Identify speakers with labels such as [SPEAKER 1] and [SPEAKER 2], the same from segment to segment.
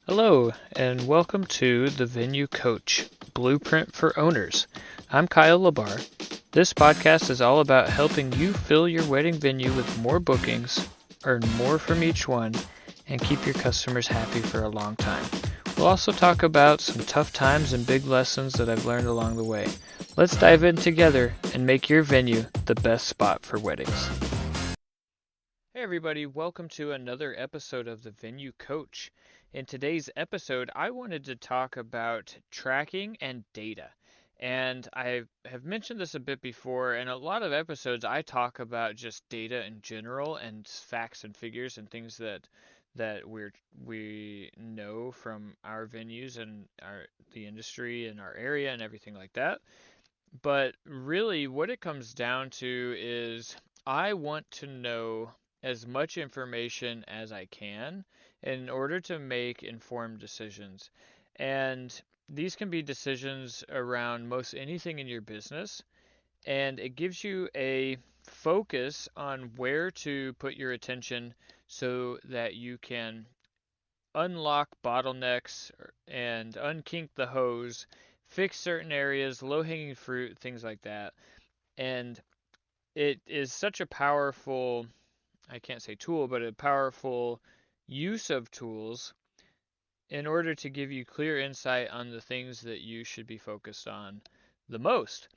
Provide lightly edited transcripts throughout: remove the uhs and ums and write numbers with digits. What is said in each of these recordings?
[SPEAKER 1] Hello, and welcome to the Venue Coach Blueprint for Owners. I'm Kyle Labar. This podcast is all about helping you fill your wedding venue with more bookings, earn more from each one, and keep your customers happy for a long time. We'll also talk about some tough times and big lessons that I've learned along the way. Let's dive in together and make your venue the best spot for weddings. Hey everybody, welcome to another episode of the Venue Coach. In today's episode, I wanted to talk about tracking and data. And I have mentioned this a bit before. In a lot of episodes, I talk about just data in general and facts and figures and things that we know from our venues and the industry and our area and everything like that. But really, what it comes down to is I want to know as much information as I can in order to make informed decisions. And these can be decisions around most anything in your business, and it gives you a focus on where to put your attention so that you can unlock bottlenecks and unkink the hose, fix certain areas, low hanging fruit, things like that. And it is such a powerful, I can't say tool, but a powerful use of tools in order to give you clear insight on the things that you should be focused on the most.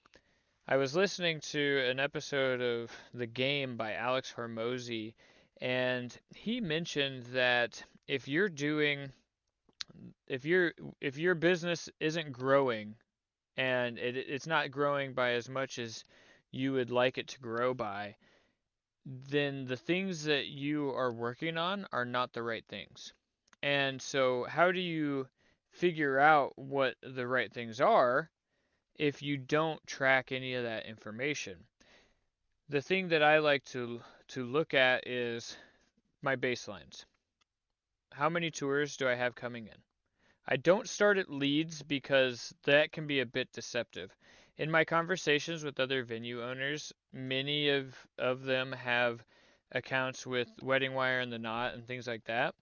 [SPEAKER 1] I was listening to an episode of The Game by Alex Hormozy, and he mentioned that if your if your business isn't growing and it's not growing by as much as you would like it to grow by, then the things that you are working on are not the right things. And so, how do you figure out what the right things are if you don't track any of that information? The thing that I like to look at is my baselines. How many tours do I have coming in? I don't start at leads because that can be a bit deceptive. In my conversations with other venue owners, many of them have accounts with Wedding Wire and The Knot and things like that.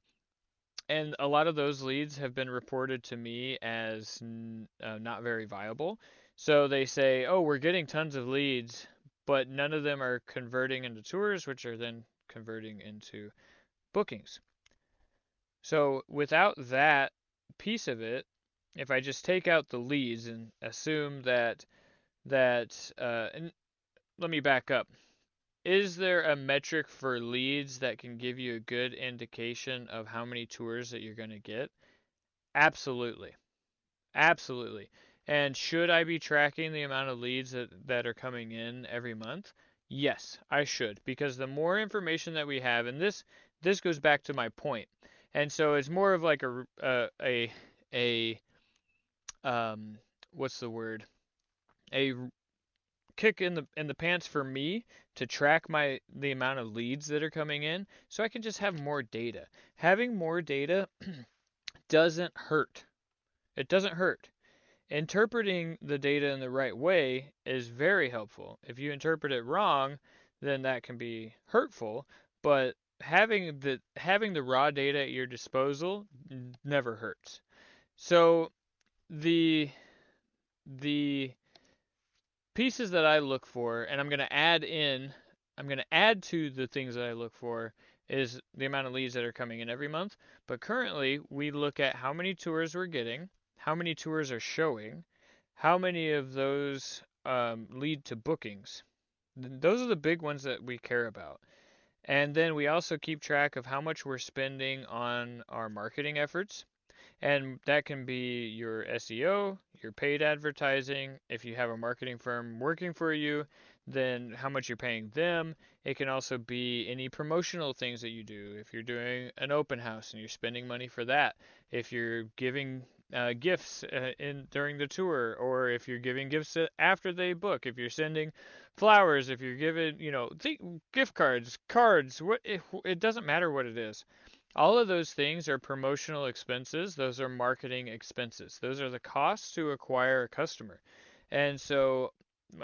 [SPEAKER 1] And a lot of those leads have been reported to me as not very viable. So they say, oh, we're getting tons of leads, but none of them are converting into tours, which are then converting into bookings. So without that piece of it, if I just take out the leads and assume and let me back up. Is there a metric for leads that can give you a good indication of how many tours that you're going to get? Absolutely. Absolutely. And should I be tracking the amount of leads that are coming in every month? Yes, I should, because the more information that we have, and this goes back to my point, and so it's more of like a what's the word? A kick in the pants for me to track the amount of leads that are coming in, so I can just have more data. Having more data doesn't hurt. It doesn't hurt. Interpreting the data in the right way is very helpful. If you interpret it wrong, then that can be hurtful, but having the raw data at your disposal never hurts. So the the pieces that I look for, and I'm going to add to the things that I look for is the amount of leads that are coming in every month. But currently, we look at how many tours we're getting, how many tours are showing, how many of those lead to bookings. Those are the big ones that we care about. And then we also keep track of how much we're spending on our marketing efforts. And that can be your SEO, your paid advertising. If you have a marketing firm working for you, then how much you're paying them. It can also be any promotional things that you do. If you're doing an open house and you're spending money for that, if you're giving gifts in during the tour, or if you're giving gifts after they book, if you're sending flowers, if you're giving, gift cards, it doesn't matter what it is. All of those things are promotional expenses. Those are marketing expenses. Those are the costs to acquire a customer. And so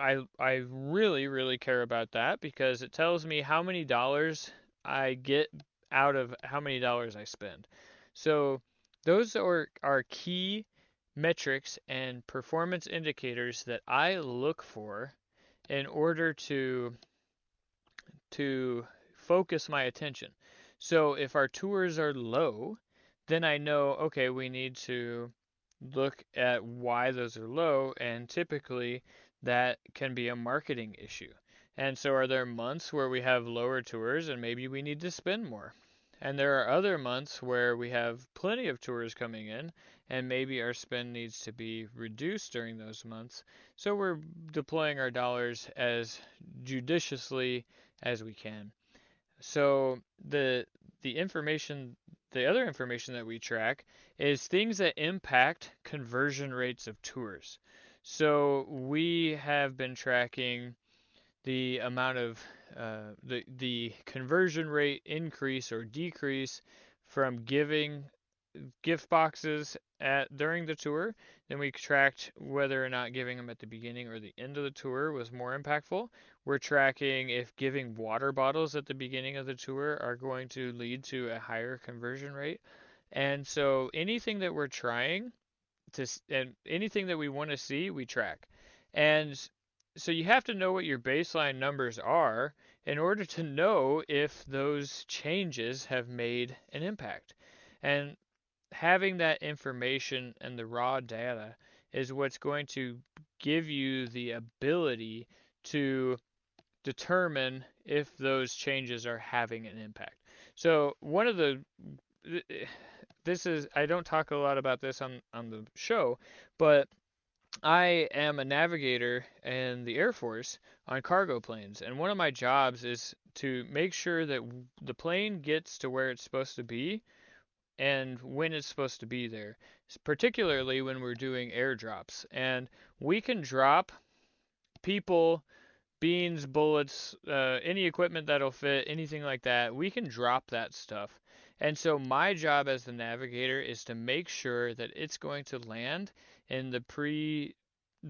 [SPEAKER 1] I really, really care about that because it tells me how many dollars I get out of how many dollars I spend. So Those are key metrics and performance indicators that I look for in order to focus my attention. So if our tours are low, then I know, okay, we need to look at why those are low, and typically that can be a marketing issue. And so are there months where we have lower tours and maybe we need to spend more? And there are other months where we have plenty of tours coming in and maybe our spend needs to be reduced during those months. So we're deploying our dollars as judiciously as we can. So the information, the other information that we track is things that impact conversion rates of tours. So we have been tracking the amount of the conversion rate increase or decrease from giving gift boxes at during the tour. Then we tracked whether or not giving them at the beginning or the end of the tour was more impactful. We're tracking if giving water bottles at the beginning of the tour are going to lead to a higher conversion rate. And so anything that we're trying and anything that we want to see, we track. And so you have to know what your baseline numbers are in order to know if those changes have made an impact. And having that information and the raw data is what's going to give you the ability to determine if those changes are having an impact. So one of the this is I don't talk a lot about this on the show, but I am a navigator in the Air Force on cargo planes, and one of my jobs is to make sure that the plane gets to where it's supposed to be and when it's supposed to be there, particularly when we're doing airdrops. And we can drop people, beans, bullets, any equipment that'll fit, anything like that. We can drop that stuff. And so my job as the navigator is to make sure that it's going to land in the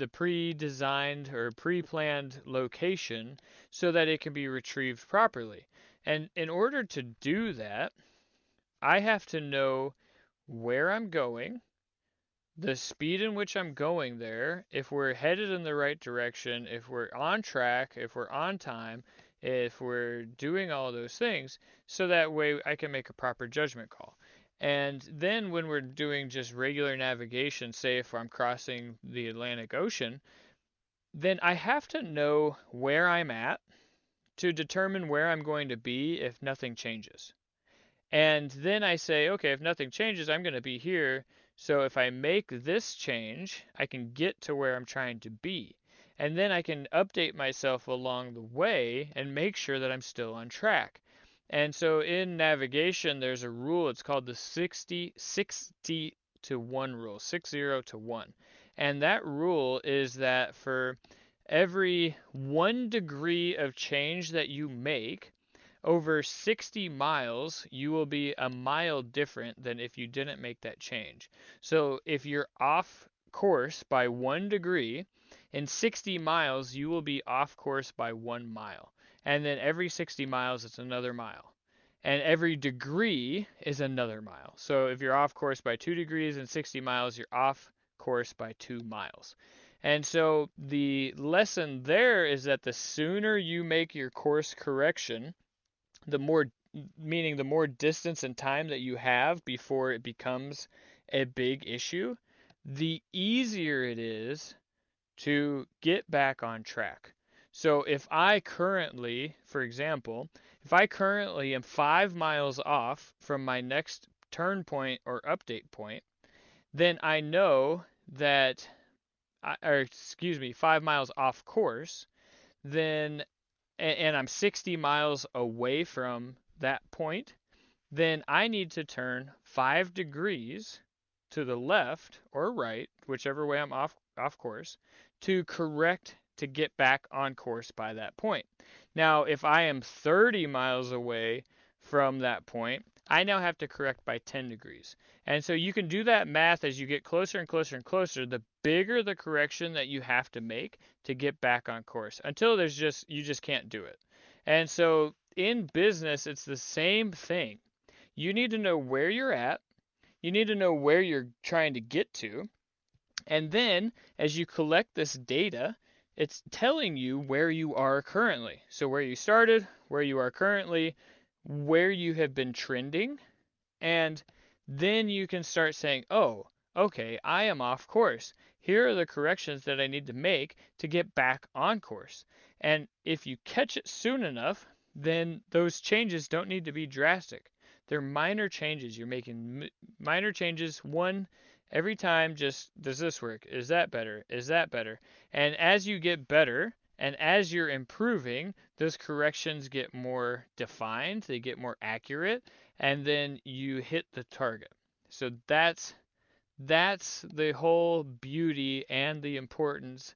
[SPEAKER 1] pre-designed or pre-planned location so that it can be retrieved properly. And in order to do that, I have to know where I'm going, the speed in which I'm going there, if we're headed in the right direction, if we're on track, if we're on time, if we're doing all those things, so that way I can make a proper judgment call. And then when we're doing just regular navigation, say if I'm crossing the Atlantic Ocean, then I have to know where I'm at to determine where I'm going to be if nothing changes. And then I say, okay, if nothing changes, I'm going to be here. So if I make this change, I can get to where I'm trying to be. And then I can update myself along the way and make sure that I'm still on track. And so in navigation, there's a rule. It's called the 60 to 1 rule, 60 to 1. And that rule is that for every 1 degree of change that you make, over 60 miles, you will be a mile different than if you didn't make that change. So if you're off course by 1 degree, in 60 miles, you will be off course by 1 mile. And then every 60 miles, it's another mile. And every degree is another mile. So if you're off course by 2 degrees in 60 miles, you're off course by 2 miles. And so the lesson there is that the sooner you make your course correction, the more meaning the more distance and time that you have before it becomes a big issue, the easier it is to get back on track. So if I currently, for example, if I currently am 5 miles off from my next turn point or update point, then I know that, or excuse me, 5 miles off course, then and I'm 60 miles away from that point, then I need to turn 5 degrees to the left or right, whichever way I'm off course, to correct to get back on course by that point. Now, if I am 30 miles away from that point, I now have to correct by 10 degrees. And so you can do that math as you get closer and closer and closer, the bigger the correction that you have to make to get back on course until you just can't do it. And so in business, it's the same thing. You need to know where you're at. You need to know where you're trying to get to. And then as you collect this data, it's telling you where you are currently. So where you started, where you are currently, where you have been trending, and then you can start saying, oh, okay, I am off course. Here are the corrections that I need to make to get back on course. And if you catch it soon enough, then those changes don't need to be drastic. They're minor changes. You're making minor changes one every time. Just, does this work? Is that better? Is that better? And as you get better, and as you're improving, those corrections get more defined, they get more accurate, and then you hit the target. So that's the whole beauty and the importance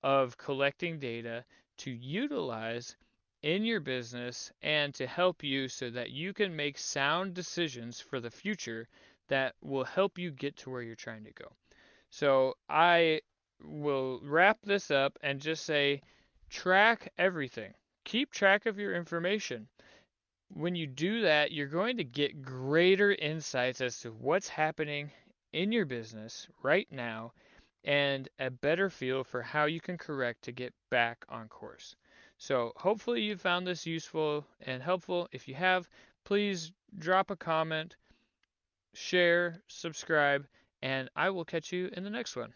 [SPEAKER 1] of collecting data to utilize in your business and to help you so that you can make sound decisions for the future that will help you get to where you're trying to go. So I will wrap this up and just say track everything. Keep track of your information. When you do that, you're going to get greater insights as to what's happening in your business right now and a better feel for how you can correct to get back on course. So, hopefully, you found this useful and helpful. If you have, please drop a comment, share, subscribe, and I will catch you in the next one.